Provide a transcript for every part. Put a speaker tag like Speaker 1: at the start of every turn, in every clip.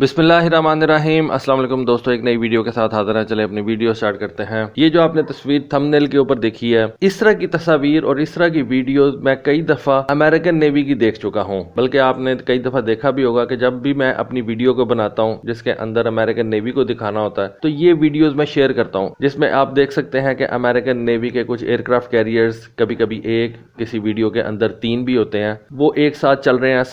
Speaker 1: बिस्मिल्लाहिर्रहमानिर्रहीम। अस्सलाम वालेकुम दोस्तों, एक नई वीडियो के साथ हाजिर हैं। चले अपनी वीडियो स्टार्ट करते हैं। ये जो आपने तस्वीर थंबनेल के ऊपर देखी है, इस तरह की तस्वीर और इस तरह की वीडियोस मैं कई दफा अमेरिकन नेवी की देख चुका हूँ। बल्कि आपने कई दफा देखा भी होगा कि जब भी मैं अपनी वीडियो को बनाता हूँ जिसके अंदर अमेरिकन नेवी को दिखाना होता है, तो ये वीडियोज मैं शेयर करता हूँ, जिसमें आप देख सकते हैं कि अमेरिकन नेवी के कुछ एयरक्राफ्ट कैरियर्स, कभी कभी एक, किसी वीडियो के अंदर 3 भी होते हैं, वो एक साथ चल रहे हैं।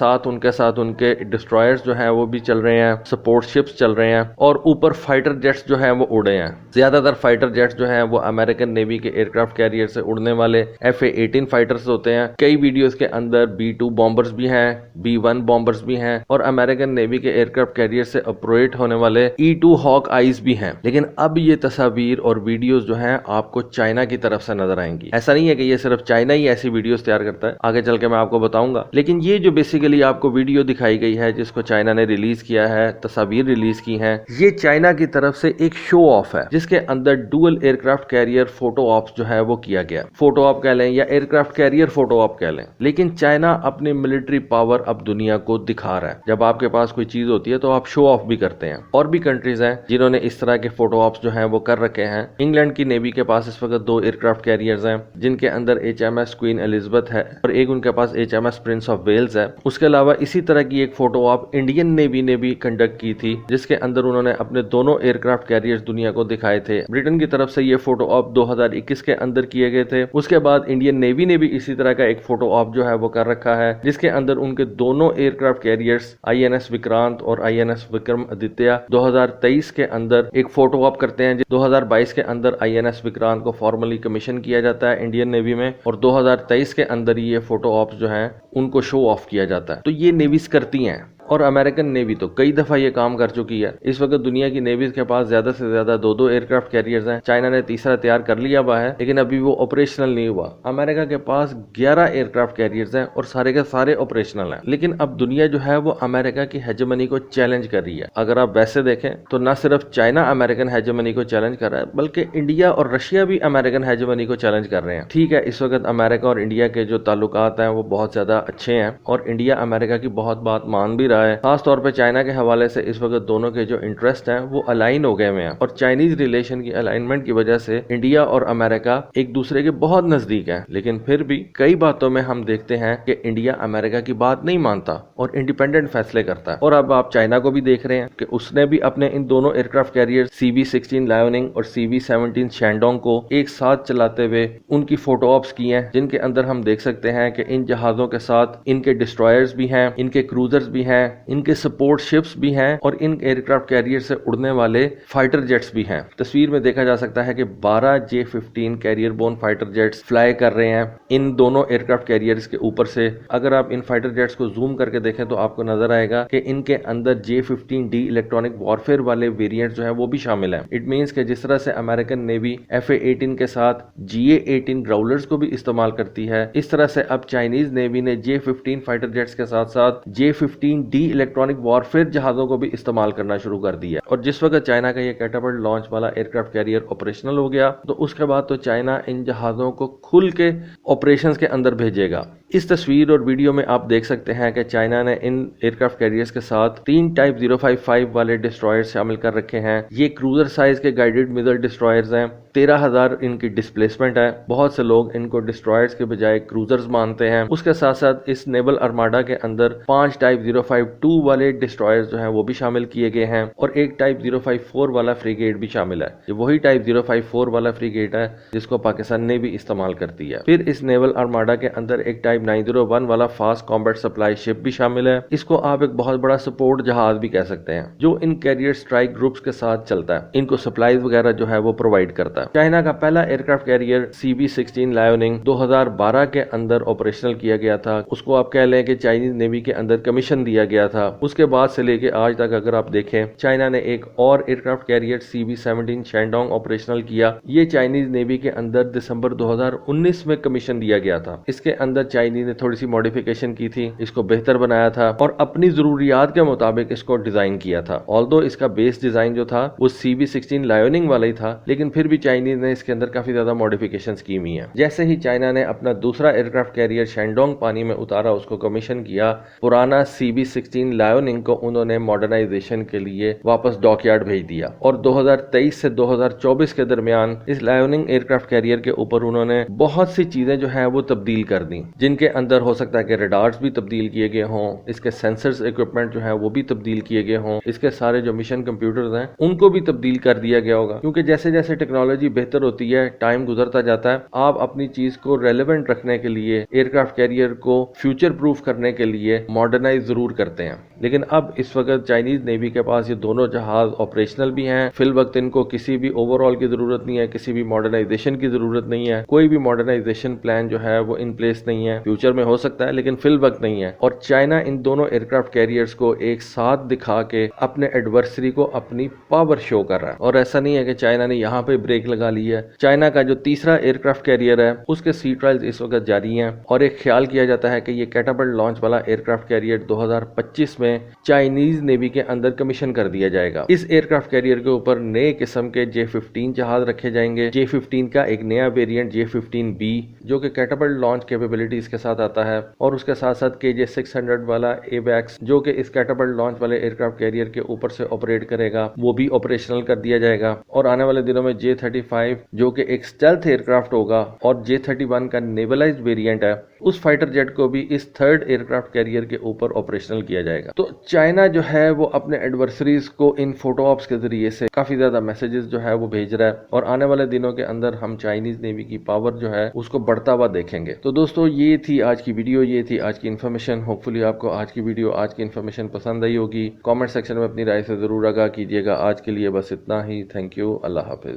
Speaker 1: साथ उनके डिस्ट्रॉयर्स जो हैं वो भी चल रहे हैं, सपोर्ट शिप्स चल रहे हैं, और ऊपर फाइटर जेट्स जो हैं वो उड़े हैं। ज्यादातर फाइटर जेट्स जो हैं वो अमेरिकन नेवी के एयरक्राफ्ट कैरियर से उड़ने वाले FA-18 फाइटर्स होते हैं। कई वीडियोस के अंदर B-2 बॉम्बर्स भी हैं, B-1 बॉम्बर्स भी हैं, और अमेरिकन नेवी के एयरक्राफ्ट कैरियर से ऑपरेट होने वाले E-2 हॉक आइज भी हैं। लेकिन अब ये तस्वीर और वीडियोस जो हैं आपको चाइना की तरफ से नजर आएंगी। ऐसा नहीं है कि ये सिर्फ चाइना ही ऐसी वीडियोस तैयार करता है, आगे चल के मैं आपको बताऊंगा। लेकिन ये जो बेसिकली आपको वीडियो दिखाई गई है जिसको चाइना ने रिलीज किया है, तस्वीर रिलीज की हैं, ये चाइना की तरफ से एक शो ऑफ है जिसके अंदर dual aircraft carrier photo ops जो है वो किया गया। फोटो ऑप कह लें या एयरक्राफ्ट कैरियर फोटो ऑप कह लें, लेकिन चाइना अपनी मिलिट्री पावर अब दुनिया को दिखा रहा है। जब आपके पास कोई चीज होती है तो आप शो ऑफ भी करते हैं। और भी कंट्रीज हैं जिन्होंने इस तरह के फोटो ऑप्स जो है वो कर रखे हैं। इंग्लैंड की नेवी के पास इस वक्त 2 एयरक्राफ्ट कैरियर्स हैं जिनके अंदर HMS क्वीन एलिजाबेथ है और एक उनके पास HMS प्रिंस ऑफ वेल्स है। उसके अलावा इसी तरह की एक फोटो ऑप इंडियन नेवी ने भी कंडक्ट की थी, जिसके अंदर उन्होंने अपने दोनों एयरक्राफ्ट कैरियर्स दुनिया को दिखाए थे। ब्रिटेन की तरफ से ये फोटो ऑप 2021 के अंदर किए गए थे। उसके बाद इंडियन नेवी ने भी इसी तरह का एक फोटो ऑप जो है वो कर रखा है, जिसके अंदर उनके दोनों एयरक्राफ्ट कैरियर्स INS विक्रांत और INS विक्रमादित्य 2023 के अंदर एक फोटो ऑप करते हैं। 2022 के अंदर INS विक्रांत को फॉर्मली कमीशन किया जाता है इंडियन नेवी में, और 2023 के अंदर ये फोटो ऑप्स जो हैं उनको शो ऑफ किया जाता है। तो ये नेवीज करती हैं, और अमेरिकन नेवी तो कई दफा ये काम कर चुकी है। इस वक्त दुनिया की नेवीज के पास ज्यादा से ज्यादा 2 एयरक्राफ्ट कैरियर्स हैं। चाइना ने तीसरा तैयार कर लिया हुआ है, लेकिन अभी वो ऑपरेशनल नहीं हुआ। अमेरिका के पास 11 एयरक्राफ्ट कैरियर्स हैं और सारे के सारे ऑपरेशनल हैं। लेकिन अब दुनिया जो है वो अमेरिका की हेजेमनी को चैलेंज कर रही है। अगर आप वैसे देखें तो न सिर्फ चाइना अमेरिकन हेजेमनी को चैलेंज कर रहा है, बल्कि इंडिया और रशिया भी अमेरिकन हेजेमनी को चैलेंज कर रहे हैं। ठीक है, इस वक्त अमेरिका और इंडिया के जो ताल्लुकात हैं वो बहुत ज्यादा अच्छे हैं, और इंडिया अमेरिका की बहुत बात मान भी रहा है। खास तौर पे चाइना के हवाले से इस वक्त दोनों के जो इंटरेस्ट हैं वो अलाइन हो गए हुए हैं, और चाइनीज रिलेशन की अलाइनमेंट की वजह से इंडिया और अमेरिका एक दूसरे के बहुत नजदीक हैं। लेकिन फिर भी कई बातों में हम देखते हैं कि इंडिया अमेरिका की बात नहीं मानता और इंडिपेंडेंट फैसले करता है। और अब आप चाइना को भी देख रहे हैं कि उसने भी अपने इन दोनों एयरक्राफ्ट कैरियर CV-16 लायोनिंग और CV-17 शैंडोंग को एक साथ चलाते हुए उनकी फोटो ऑप्स की हैं, जिनके अंदर हम देख सकते हैं कि इन जहाजों के साथ इनके डिस्ट्रॉयर्स भी हैं, इनके क्रूजर्स भी हैं, इनके सपोर्ट शिप्स भी हैं, और इन एयरक्राफ्ट कैरियर से उड़ने वाले फाइटर जेट्स भी हैं। तस्वीर में देखा जा सकता है कि 12 J-15 carrier borne fighter jets fly कर रहे हैं इन दोनों एयरक्राफ्ट कैरियर्स के ऊपर से। अगर आप इन फाइटर जेट्स को जूम करके देखें तो आपको नजर आएगा कि इनके अंदर J-15D इलेक्ट्रॉनिक वॉरफेयर वाले वेरिएंट जो है वो भी शामिल है। इट मींस कि जिस तरह से अमेरिकन नेवी FA-18 के साथ GA-18 ग्राउलर्स को भी इस्तेमाल करती है, इस तरह से अब चाइनीज नेवी ने J-15 फाइटर जेट्स के साथ साथ J-15D इलेक्ट्रॉनिक वॉरफेयर जहाजों को भी इस्तेमाल करना शुरू कर दिया। और जिस वक्त चाइना का ये कैटापल्ट लॉन्च वाला एयरक्राफ्ट कैरियर ऑपरेशनल हो गया, तो उसके बाद तो चाइना इन जहाजों को खुल के ऑपरेशंस के अंदर भेजेगा। इस तस्वीर और वीडियो में आप देख सकते हैं कि चाइना ने इन एयरक्राफ्ट कैरियर्स के साथ 3 टाइप 055 वाले डिस्ट्रॉयर्स शामिल कर रखे हैं। ये क्रूजर साइज के गाइडेड मिसाइल डिस्ट्रॉयर्स हैं। 13,000 इनकी डिस्प्लेसमेंट है। बहुत से लोग इनको डिस्ट्रॉयर्स के बजाय क्रूजर्स मानते हैं। उसके साथ साथ इस नेवल आर्माडा के अंदर 5 टाइप 052 वाले डिस्ट्रॉयर्स जो हैं वो भी शामिल किए गए हैं, और एक टाइप 054 वाला फ्रिगेट भी शामिल है। ये वही टाइप 054 वाला फ्रिगेट है जिसको पाकिस्तान ने भी इस्तेमाल करती है। फिर इस नेवल आर्माडा के अंदर एक टाइप 901 वाला फास्ट कॉम्बैट सप्लाई शिप भी शामिल है। इसको आप एक बहुत बड़ा सपोर्ट जहाज भी कह सकते हैं, जो इन कैरियर स्ट्राइक ग्रुप्स के साथ चलता है। इनको सप्लाईज वगैरह जो है वो प्रोवाइड करता है। चाइना का पहला एयरक्राफ्ट कैरियर CV-16 लायोनिंग 2012 के अंदर ऑपरेशनल किया गया था। उसको आप कह लें कि चाइनीज नेवी के अंदर कमीशन दिया गया था। उसके बाद से लेके आज तक अगर आप देखें, चाइना ने एक और एयरक्राफ्ट कैरियर CV-17 शैंडोंग ऑपरेशनल किया। ये चाइनीज नेवी के अंदर दिसंबर 2019 में कमीशन दिया गया था। इसके अंदर चाइनीज ने थोड़ी सी मॉडिफिकेशन की थी, इसको बेहतर बनाया था और अपनी जरूरियात के मुताबिक इसको डिजाइन किया था। ऑल्दो इसका बेस डिजाइन जो था वो CV-16 लायोनिंग वाला ही था, लेकिन फिर भी چائنیز نے اس کے اندر کافی زیادہ ماڈیفکیشنز کی ہوئی ہیں. جیسے ہی چائنا نے اپنا دوسرا ایئرکرافٹ کیریئر شینڈونگ پانی میں اتارا، اس کو کمیشن کیا، پرانا CB-16 لائوننگ کو انہوں نے ماڈرنائزیشن کے لیے واپس ڈاک یارڈ بھیج دیا، اور 2023 سے 2024 کے درمیان اس لائوننگ ایئرکرافٹ کیریئر کے اوپر انہوں نے بہت سی چیزیں جو ہیں وہ تبدیل کر دیں، جن کے اندر ہو سکتا ہے کہ ریڈارز بھی تبدیل کیے گئے ہوں، اس کے سینسرز ایکوپمنٹ جو ہیں وہ بھی تبدیل کیے گئے ہوں، اس کے سارے جو مشن کمپیوٹرز ہیں ان کو بھی تبدیل کر دیا گیا ہوگا، کیونکہ جیسے جیسے ٹیکنالوجی بہتر ہوتی ہے، ٹائم گزرتا جاتا ہے، آپ اپنی چیز کو ریلیونٹ رکھنے کے لیے، ایئرکرافٹ کیریئر کو فیوچر پروف کرنے کے لیے ماڈرنائز ضرور کرتے ہیں. لیکن اب اس وقت چائنیز نیوی کے پاس یہ دونوں جہاز آپریشنل بھی ہیں، فی الوقت ان کو کسی بھی اوور آل کی ضرورت نہیں ہے، کسی بھی ماڈرنائزیشن کی ضرورت نہیں ہے، کوئی بھی ماڈرنائزیشن پلان جو ہے وہ ان پلیس نہیں ہے. فیوچر میں ہو سکتا ہے لیکن فی الوقت نہیں ہے. اور چائنا ان دونوں ایئرکرافٹ کیریئرز کو ایک ساتھ دکھا کے اپنے ایڈورسری کو اپنی پاور شو کر رہا ہے. اور ایسا نہیں ہے کہ چائنا نے یہاں پہ بریک لگا لی ہے. چائنا کا جو تیسرا ایئرکرافٹ کیریئر ہے اس کے سی ٹرائلز اس وقت جاری ہیں، اور ایک خیال کیا جاتا ہے کہ یہ کیٹاپلٹ لانچ والا ایئرکرافٹ کیریئر 2025 میں چائنیز نیوی کے اندر کمیشن کر دیا جائے گا. اس ایئرکرافٹ کیریئر کے اوپر نئے قسم کے J-15 جہاز رکھے جائیں گے. J-15 کا ایک نیا ویریئنٹ J-15B جو کہ کیٹاپلٹ لانچ کیپیبلٹیز کے ساتھ آتا ہے، اور اس کے ساتھ ساتھ KJ-600 والا AWACS جو کہ اس کیٹاپلٹ لانچ والے ایئرکرافٹ کیریئر کے اوپر سے آپریٹ کرے گا، وہ بھی آپریشنل کر دیا جائے گا. اور آنے والے دنوں میں J-35 جو کہ ایک اسٹیلتھ ایئرکرافٹ ہوگا، اور J-31 کا نیولائزڈ ویریئنٹ ہے، اس فائٹر جیٹ کو بھی اس تھرڈ ایئرکرافٹ کیریئر کے اوپر آپریشنل کیا جائے گا. تو چائنا جو ہے وہ اپنے ایڈورسریز کو ان فوٹو آپس کے ذریعے سے کافی زیادہ میسیجز جو ہے وہ بھیج رہا ہے، اور آنے والے دنوں کے اندر ہم چائنیز نیوی کی پاور جو ہے اس کو بڑھتا ہوا دیکھیں گے. تو دوستو یہ تھی آج کی ویڈیو، یہ تھی آج کی انفارمیشن. ہوپ فلی آپ کو آج کی ویڈیو، آج کی انفارمیشن پسند آئی ہوگی. کامنٹ سیکشن میں اپنی رائے سے ضرور آگاہ کیجیے گا. آج کے لیے بس اتنا ہی. Thank you. اللہ حافظ.